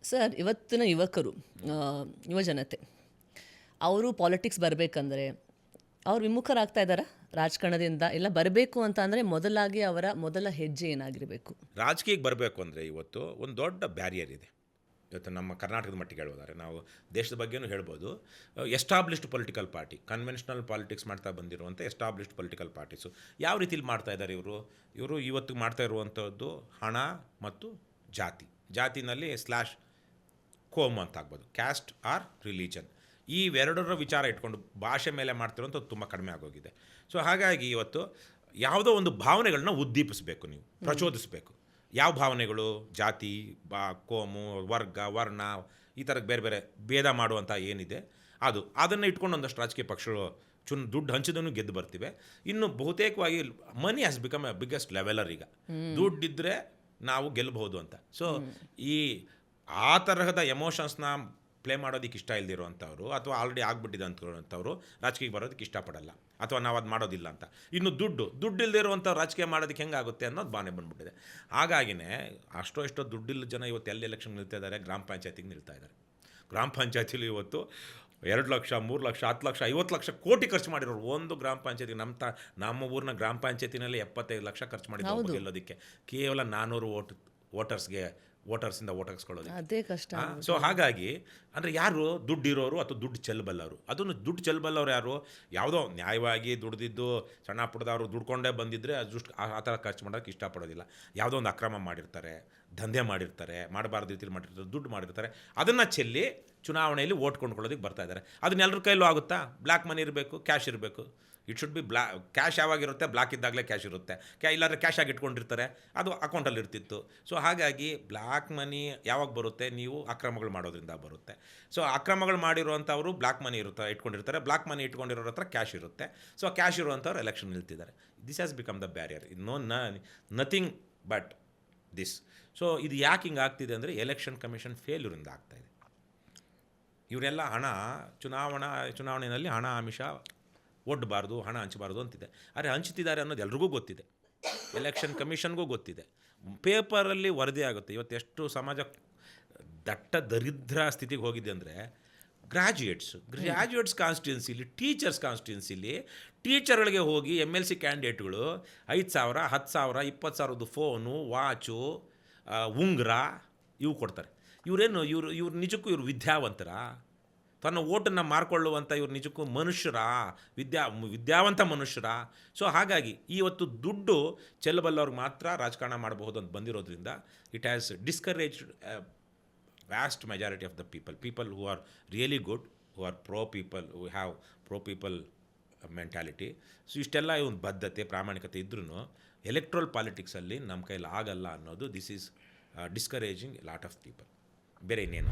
Sir, ಇವತ್ತಿನ ಯುವಕರು, ಯುವಜನತೆ, ಅವರು ಪಾಲಿಟಿಕ್ಸ್ ಬರಬೇಕಂದ್ರೆ ಅವ್ರು ವಿಮುಖರಾಗ್ತಾ ಇದ್ದಾರಾ ರಾಜಕಾರಣದಿಂದ? ಇಲ್ಲ ಬರಬೇಕು ಅಂತ ಅಂದರೆ ಮೊದಲಾಗಿ ಅವರ ಮೊದಲ ಹೆಜ್ಜೆ ಏನಾಗಿರಬೇಕು? ರಾಜಕೀಯಕ್ಕೆ ಬರಬೇಕು ಅಂದರೆ ಇವತ್ತು ಒಂದು ದೊಡ್ಡ ಬ್ಯಾರಿಯರ್ ಇದೆ. ಇವತ್ತು ನಮ್ಮ ಕರ್ನಾಟಕದ ಮಟ್ಟಿಗೆ ಹೇಳ್ಬೋದಾರೆ, ನಾವು ದೇಶದ ಬಗ್ಗೆನೂ ಹೇಳ್ಬೋದು. Established political party, conventional politics ಮಾಡ್ತಾ ಬಂದಿರುವಂಥ ಎಸ್ಟಾಬ್ಲಿಷ್ಡ್ ಪೊಲಿಟಿಕಲ್ ಪಾರ್ಟೀಸು ಯಾವ ರೀತಿಲಿ ಮಾಡ್ತಾ ಇದ್ದಾರೆ ಇವರು ಇವತ್ತು ಮಾಡ್ತಾ ಇರುವಂಥದ್ದು ಹಣ ಮತ್ತು ಜಾತಿನಲ್ಲಿ ಸ್ಲ್ಯಾಶ್ ಕೋಮ್ ಅಂತ ಆಗ್ಬೋದು, ಕ್ಯಾಸ್ಟ್ ಆರ್ ರಿಲಿಜನ್, ಈ ಎರಡರ ವಿಚಾರ ಇಟ್ಕೊಂಡು ಭಾಷೆ ಮೇಲೆ ಮಾಡ್ತಿರೋಂಥದ್ದು ತುಂಬ ಕಡಿಮೆ ಆಗೋಗಿದೆ. ಸೊ ಹಾಗಾಗಿ ಇವತ್ತು ಯಾವುದೋ ಒಂದು ಭಾವನೆಗಳನ್ನ ಉದ್ದೀಪಿಸಬೇಕು, ನೀವು ಪ್ರಚೋದಿಸಬೇಕು. ಯಾವ ಭಾವನೆಗಳು? ಜಾತಿ, ಕೋಮು, ವರ್ಗ, ವರ್ಣ, ಈ ಥರ ಬೇರೆ ಬೇರೆ ಭೇದ ಮಾಡುವಂಥ ಏನಿದೆ ಅದನ್ನು ಇಟ್ಕೊಂಡು ಒಂದಷ್ಟು ರಾಜಕೀಯ ಪಕ್ಷಗಳು ದುಡ್ಡು ಹಂಚಿದೂ ಗೆದ್ದು ಬರ್ತಿವೆ. ಇನ್ನು ಬಹುತೇಕವಾಗಿ ಮನಿ has become A biggest leveller. ಈಗ ದುಡ್ಡಿದ್ದರೆ ನಾವು ಗೆಲ್ಲಬಹುದು ಅಂತ. ಸೊ ಆ ತರಹದ ಎಮೋಷನ್ಸ್ನ ಪ್ಲೇ ಮಾಡೋದಕ್ಕೆ ಇಷ್ಟ ಇಲ್ದಿರುವಂಥವ್ರು, ಅಥವಾ ಆಲ್ರೆಡಿ ಆಗ್ಬಿಟ್ಟಿದೆ ಅಂಥವ್ರು ರಾಜಕೀಯಕ್ಕೆ ಬರೋದಕ್ಕೆ ಇಷ್ಟಪಡಲ್ಲ, ಅಥವಾ ನಾವು ಅದು ಮಾಡೋದಿಲ್ಲ ಅಂತ. ಇನ್ನು ದುಡ್ಡು ಇಲ್ಲದಿರುವಂಥ ರಾಜಕೀಯ ಮಾಡೋದಕ್ಕೆ ಹೆಂಗಾಗುತ್ತೆ ಅನ್ನೋದು ಬಾನೆ ಬಂದುಬಿಟ್ಟಿದೆ. ಹಾಗಾಗಿನೇ ಎಷ್ಟೋ ದುಡ್ಡಿಲ್ಲ ಜನ ಇವತ್ತು ಎಲ್ಲಿ ಎಲೆಕ್ಷನ್ ನಿಲ್ತಾ ಇದ್ದಾರೆ, ಗ್ರಾಮ ಪಂಚಾಯತಿಗೆ ನಿಲ್ತಾ ಇದ್ದಾರೆ. ಗ್ರಾಮ ಪಂಚಾಯತಿಲಿ ಇವತ್ತು 2 ಲಕ್ಷ, 3 ಲಕ್ಷ, 10 ಲಕ್ಷ, 50 ಲಕ್ಷ ಕೋಟಿ ಖರ್ಚು ಮಾಡಿರೋರು ಒಂದು ಗ್ರಾಮ ಪಂಚಾಯತಿಗೆ. ನಮ್ಮ ಊರಿನ ಗ್ರಾಮ ಪಂಚಾಯತಿನಲ್ಲಿ 75 ಲಕ್ಷ ಖರ್ಚು ಮಾಡಿದ್ರು ಗೆಲ್ಲೋದಕ್ಕೆ, ಕೇವಲ 400 ವೋಟರ್ಸಿಂದ ಓಟ್ ಹಾಕ್ಸ್ಕೊಳ್ಳೋದು. ಅದೇ ಕಷ್ಟ. ಸೊ ಹಾಗಾಗಿ ಅಂದರೆ ಯಾರು ದುಡ್ಡಿರೋರು ಅಥವಾ ದುಡ್ಡು ಚೆಲ್ಲಬಲ್ಲವರು, ಅದನ್ನು ದುಡ್ಡು ಚೆಲ್ಲಬಲ್ಲವ್ರು ಯಾರು? ಯಾವುದೋ ನ್ಯಾಯವಾಗಿ ದುಡ್ದಿದ್ದು ಸಣ್ಣ ಪುಟ್ಟದವರು ದುಡ್ಕೊಂಡೇ ಬಂದಿದ್ದರೆ ಅಷ್ಟು ಆ ಥರ ಖರ್ಚು ಮಾಡೋಕ್ಕೆ ಇಷ್ಟಪಡೋದಿಲ್ಲ. ಯಾವುದೋ ಒಂದು ಅಕ್ರಮ ಮಾಡಿರ್ತಾರೆ, ದಂಧೆ ಮಾಡಿರ್ತಾರೆ, ಮಾಡಬಾರ್ದು ರೀತಿಯಲ್ಲಿ ಮಾಡಿರ್ತಾರೆ, ದುಡ್ಡು ಮಾಡಿರ್ತಾರೆ, ಅದನ್ನು ಚೆಲ್ಲಿ ಚುನಾವಣೆಯಲ್ಲಿ ಓಟ್ ಕೊಂಡ್ಕೊಳ್ಳೋದಕ್ಕೆ ಬರ್ತಾ ಇದ್ದಾರೆ. ಅದನ್ನ ಎಲ್ಲರ ಕೈಲೂ ಆಗುತ್ತಾ? ಬ್ಲ್ಯಾಕ್ ಮನಿ ಇರಬೇಕು, ಕ್ಯಾಶ್ ಇರಬೇಕು. ಇಟ್ ಶುಡ್ ಬಿ ಕ್ಯಾಶ್ ಯಾವಾಗಿರುತ್ತೆ? ಬ್ಲ್ಯಾಕ್ ಇದ್ದಾಗಲೇ ಕ್ಯಾಶ್ ಇರುತ್ತೆ. ಇಲ್ಲಾಂದರೆ ಕ್ಯಾಶ್ ಆಗಿ ಇಟ್ಕೊಂಡಿರ್ತಾರೆ, ಅದು ಅಕೌಂಟಲ್ಲಿ ಇರ್ತಿತ್ತು. ಸೊ ಹಾಗಾಗಿ ಬ್ಲ್ಯಾಕ್ ಮನಿ ಯಾವಾಗ ಬರುತ್ತೆ? ನೀವು ಅಕ್ರಮಗಳು ಮಾಡೋದ್ರಿಂದ ಬರುತ್ತೆ. ಸೊ ಅಕ್ರಮಗಳು ಮಾಡಿರುವಂಥವರು ಬ್ಲ್ಯಾಕ್ ಮನಿ ಇಟ್ಕೊಂಡಿರ್ತಾರೆ, ಬ್ಲ್ಯಾಕ್ ಮನಿ ಇಟ್ಕೊಂಡಿರೋರ ಹತ್ರ ಕ್ಯಾಶ್ ಇರುತ್ತೆ. ಸೊ ಕ್ಯಾಶ್ ಇರುವಂಥವ್ರು ಎಲೆಕ್ಷನ್ ನಿಲ್ತಿದ್ದಾರೆ. This has become the barrier. Nothing but this. So ಇದು ಯಾಕೆ ಹಿಂಗೆ ಆಗ್ತಿದೆ ಅಂದರೆ ಎಲೆಕ್ಷನ್ ಕಮಿಷನ್ ಫೇಲ್ಯೂರಿಂದ ಆಗ್ತಾಯಿದೆ. ಇವರೆಲ್ಲ ಚುನಾವಣೆಯಲ್ಲಿ ಹಣ ಆಮಿಷ ಒಡ್ಡಬಾರ್ದು, ಹಣ ಹಂಚಬಾರ್ದು ಅಂತಿದೆ. ಆದರೆ ಹಂಚ್ತಿದ್ದಾರೆ ಅನ್ನೋದು ಎಲ್ರಿಗೂ ಗೊತ್ತಿದೆ, ಎಲೆಕ್ಷನ್ ಕಮಿಷನ್ಗೂ ಗೊತ್ತಿದೆ, ಪೇಪರಲ್ಲಿ ವರದಿ ಆಗುತ್ತೆ. ಇವತ್ತು ಎಷ್ಟು ಸಮಾಜ ದಟ್ಟ ದರಿದ್ರ ಸ್ಥಿತಿಗೆ ಹೋಗಿದೆ ಅಂದರೆ ಗ್ರ್ಯಾಜುಯೇಟ್ಸ್ ಕಾನ್ಸ್ಟಿಟ್ಯೂನ್ಸಿಲಿ, ಟೀಚರ್ಸ್ ಕಾನ್ಸ್ಟಿಟ್ಯೂನ್ಸಿಲಿ ಟೀಚರ್ಗಳಿಗೆ ಹೋಗಿ MLC ಕ್ಯಾಂಡಿಡೇಟ್ಗಳು 5,000, 10,000, 20,000 ಫೋನು, ವಾಚು, ಉಂಗುರ ಇವು ಕೊಡ್ತಾರೆ. ಇವ್ರು ನಿಜಕ್ಕೂ ಇವರು ವಿದ್ಯಾವಂತರ? ತನ್ನ ಓಟನ್ನು ಮಾರ್ಕೊಳ್ಳುವಂಥ ಇವ್ರು ನಿಜಕ್ಕೂ ಮನುಷ್ಯರ? ವಿದ್ಯಾವಂತ ಮನುಷ್ಯರ? ಸೊ ಹಾಗಾಗಿ ಇವತ್ತು ದುಡ್ಡು ಚೆಲ್ಲಬಲ್ಲವ್ರಿಗೆ ಮಾತ್ರ ರಾಜಕಾರಣ ಮಾಡಬಹುದು ಅಂತ ಬಂದಿರೋದ್ರಿಂದ it has discouraged vast majority of the people who are really good, who are who have pro people mentality. So ಇಷ್ಟೆಲ್ಲ ಒಂದು ಬದ್ಧತೆ, ಪ್ರಾಮಾಣಿಕತೆ ಇದ್ರೂ ಎಲೆಕ್ಟ್ರಲ್ ಪಾಲಿಟಿಕ್ಸಲ್ಲಿ ನಮ್ಮ ಕೈಲಿ ಆಗಲ್ಲ ಅನ್ನೋದು this is discouraging lot of people. ಬೇರೆ ಇನ್ನೇನು.